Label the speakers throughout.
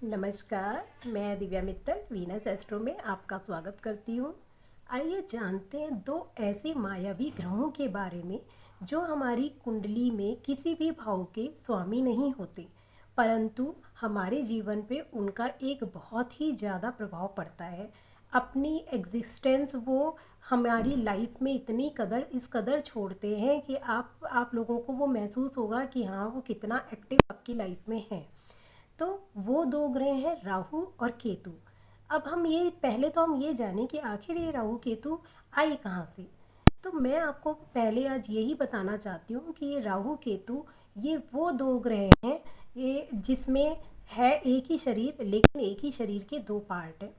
Speaker 1: नमस्कार। मैं Divya Mittal Venus astro में आपका स्वागत करती हूँ। आइए जानते हैं दो ऐसे मायावी ग्रहों के बारे में जो हमारी कुंडली में किसी भी भाव के स्वामी नहीं होते, परंतु हमारे जीवन पे उनका एक बहुत ही ज़्यादा प्रभाव पड़ता है। अपनी एग्जिस्टेंस वो हमारी लाइफ में इतनी कदर इस कदर छोड़ते हैं कि आप लोगों को वो महसूस होगा कि हाँ, वो कितना एक्टिव आपकी लाइफ में है। तो वो दो ग्रह हैं राहु और केतु। अब हम ये जानें कि आखिर ये राहु केतु आए कहाँ से। तो मैं आपको पहले आज यही बताना चाहती हूँ कि ये राहु केतु ये वो दो ग्रह हैं ये जिसमें है एक ही शरीर, लेकिन एक ही शरीर के दो पार्ट हैं।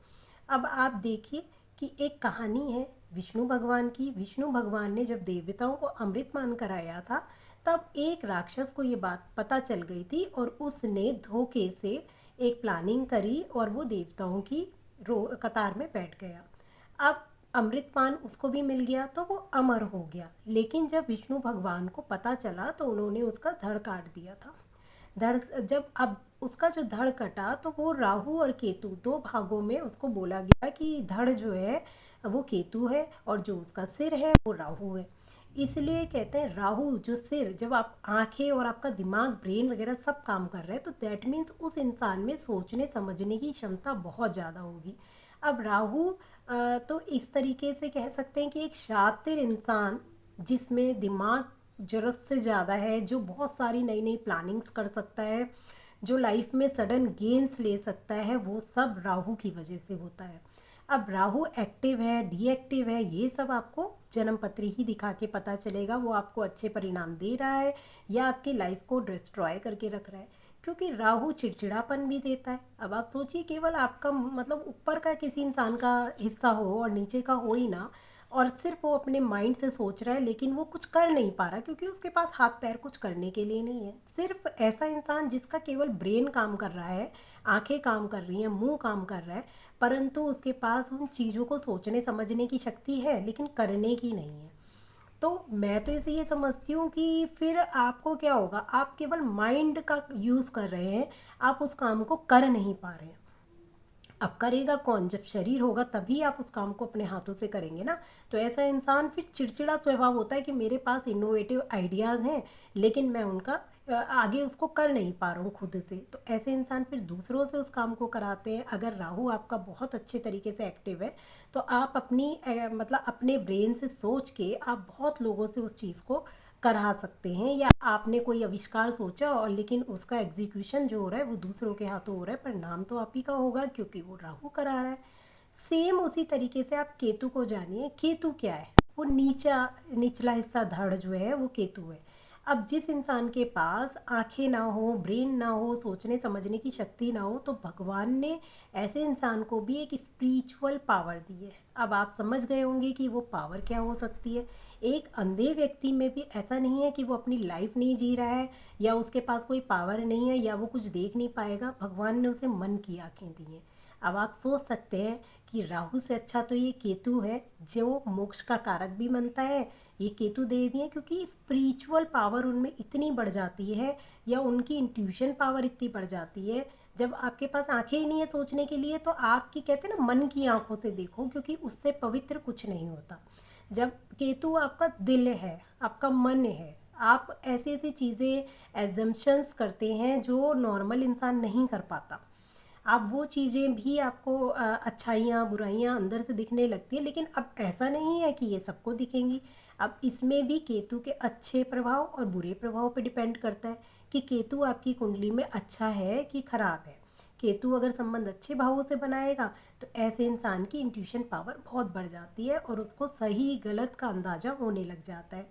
Speaker 1: अब आप देखिए कि एक कहानी है विष्णु भगवान की। विष्णु भगवान ने जब देवताओं को अमृत मान कराया था, तब एक राक्षस को ये बात पता चल गई थी और उसने धोखे से एक प्लानिंग करी और वो देवताओं की कतार में बैठ गया। अब अमृतपान उसको भी मिल गया तो वो अमर हो गया, लेकिन जब विष्णु भगवान को पता चला तो उन्होंने उसका धड़ काट दिया था। धड़ जब अब उसका जो धड़ कटा तो वो राहु और केतु दो भागों में उसको बोला गया कि धड़ जो है वो केतु है और जो उसका सिर है वो राहु है। इसलिए कहते हैं राहु जो सिर, जब आप आंखें और आपका दिमाग ब्रेन वगैरह सब काम कर रहे हैं तो दैट मीन्स उस इंसान में सोचने समझने की क्षमता बहुत ज़्यादा होगी। अब राहु तो इस तरीके से कह सकते हैं कि एक शातिर इंसान जिसमें दिमाग ज़रूरत से ज़्यादा है, जो बहुत सारी नई नई प्लानिंग्स कर सकता है, जो लाइफ में सडन गेन्स ले सकता है, वो सब राहु की वजह से होता है। अब राहु एक्टिव है डीएक्टिव है ये सब आपको जन्मपत्री ही दिखा के पता चलेगा, वो आपको अच्छे परिणाम दे रहा है या आपकी लाइफ को डिस्ट्रॉय करके रख रहा है। क्योंकि राहु चिड़चिड़ापन भी देता है। अब आप सोचिए केवल आपका मतलब ऊपर का किसी इंसान का हिस्सा हो और नीचे का हो ही ना, और सिर्फ वो अपने माइंड से सोच रहा है लेकिन वो कुछ कर नहीं पा रहा क्योंकि उसके पास हाथ पैर कुछ करने के लिए नहीं है। सिर्फ ऐसा इंसान जिसका केवल ब्रेन काम कर रहा है, आंखें काम कर रही हैं, मुंह काम कर रहा है, परंतु उसके पास उन चीज़ों को सोचने समझने की शक्ति है लेकिन करने की नहीं है। तो मैं तो इसे ये समझती हूँ कि फिर आपको क्या होगा, आप केवल माइंड का यूज़ कर रहे हैं, आप उस काम को कर नहीं पा रहे हैं। अब करेगा कौन, जब शरीर होगा तभी आप उस काम को अपने हाथों से करेंगे ना। तो ऐसा इंसान फिर चिड़चिड़ा स्वभाव होता है कि मेरे पास इनोवेटिव आइडियाज़ हैं लेकिन मैं उनका आगे उसको कर नहीं पा रहा हूँ खुद से। तो ऐसे इंसान फिर दूसरों से उस काम को कराते हैं। अगर राहु आपका बहुत अच्छे तरीके से एक्टिव है तो आप अपनी मतलब अपने ब्रेन से सोच के आप बहुत लोगों से उस चीज़ को करा सकते हैं। या आपने कोई आविष्कार सोचा और लेकिन उसका एग्जीक्यूशन जो हो रहा है वो दूसरों के हाथों हो रहा है, पर नाम तो आप ही का होगा क्योंकि वो राहु करा रहा है। सेम उसी तरीके से आप केतु को जानिए। केतु क्या है, वो निचला हिस्सा धड़ जो है वो केतु है। अब जिस इंसान के पास आंखें ना हो, ब्रेन ना हो, सोचने समझने की शक्ति ना हो, तो भगवान ने ऐसे इंसान को भी एक स्पिरिचुअल पावर दी है। अब आप समझ गए होंगे कि वो पावर क्या हो सकती है। एक अंधे व्यक्ति में भी ऐसा नहीं है कि वो अपनी लाइफ नहीं जी रहा है या उसके पास कोई पावर नहीं है या वो कुछ देख नहीं पाएगा। भगवान ने उसे मन की आंखें दी हैं। अब आप सोच सकते हैं कि राहु से अच्छा तो ये केतु है जो मोक्ष का कारक भी बनता है। ये केतु देवी है क्योंकि स्पिरिचुअल पावर उनमें इतनी बढ़ जाती है या उनकी इंट्यूशन पावर इतनी बढ़ जाती है। जब आपके पास आंखें ही नहीं है सोचने के लिए तो आपकी कहते हैं ना मन की आंखों से देखो, क्योंकि उससे पवित्र कुछ नहीं होता। जब केतु आपका दिल है, आपका मन है, आप ऐसी ऐसी चीज़ें एजम्पशंस करते हैं जो नॉर्मल इंसान नहीं कर पाता। आप वो चीज़ें भी आपको अच्छाइयाँ बुराइयाँ अंदर से दिखने लगती हैं, लेकिन अब ऐसा नहीं है कि ये सबको दिखेंगी। अब इसमें भी केतु के अच्छे प्रभाव और बुरे प्रभाव पर डिपेंड करता है कि केतु आपकी कुंडली में अच्छा है कि खराब है। केतु अगर संबंध अच्छे भावों से बनाएगा तो ऐसे इंसान की इंट्यूशन पावर बहुत बढ़ जाती है और उसको सही गलत का अंदाज़ा होने लग जाता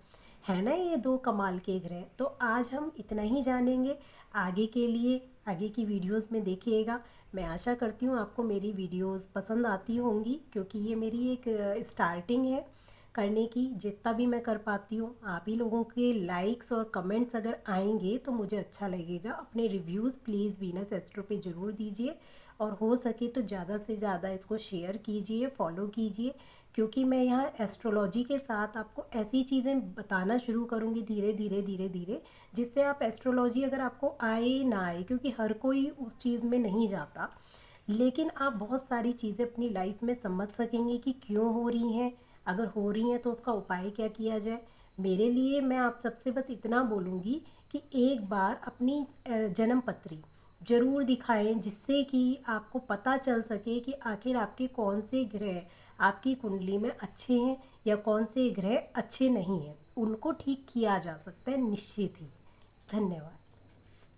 Speaker 1: है ना। ये दो कमाल के ग्रह। तो आज हम इतना ही जानेंगे। आगे के लिए आगे की वीडियोस में देखिएगा। मैं आशा करती हूँ आपको मेरी वीडियोस पसंद आती होंगी, क्योंकि ये मेरी एक स्टार्टिंग है करने की। जितना भी मैं कर पाती हूँ, आप ही लोगों के लाइक्स और कमेंट्स अगर आएंगे तो मुझे अच्छा लगेगा। अपने रिव्यूज़ प्लीज़ वीनस एस्ट्रो पे ज़रूर दीजिए और हो सके तो ज़्यादा से ज़्यादा इसको शेयर कीजिए, फॉलो कीजिए, क्योंकि मैं यहाँ एस्ट्रोलॉजी के साथ आपको ऐसी चीज़ें बताना शुरू करूँगी धीरे धीरे धीरे धीरे, जिससे आप एस्ट्रोलॉजी अगर आपको आए ना आए, क्योंकि हर कोई उस चीज़ में नहीं जाता, लेकिन आप बहुत सारी चीज़ें अपनी लाइफ में समझ सकेंगे कि क्यों हो रही हैं, अगर हो रही हैं तो उसका उपाय क्या किया जाए। मेरे लिए मैं आप सबसे बस इतना बोलूँगी कि एक बार अपनी जन्म पत्री ज़रूर दिखाएं, जिससे कि आपको पता चल सके कि आखिर आपके कौन से ग्रह आपकी कुंडली में अच्छे हैं या कौन से ग्रह अच्छे नहीं हैं। उनको ठीक किया जा सकता है निश्चित ही। धन्यवाद।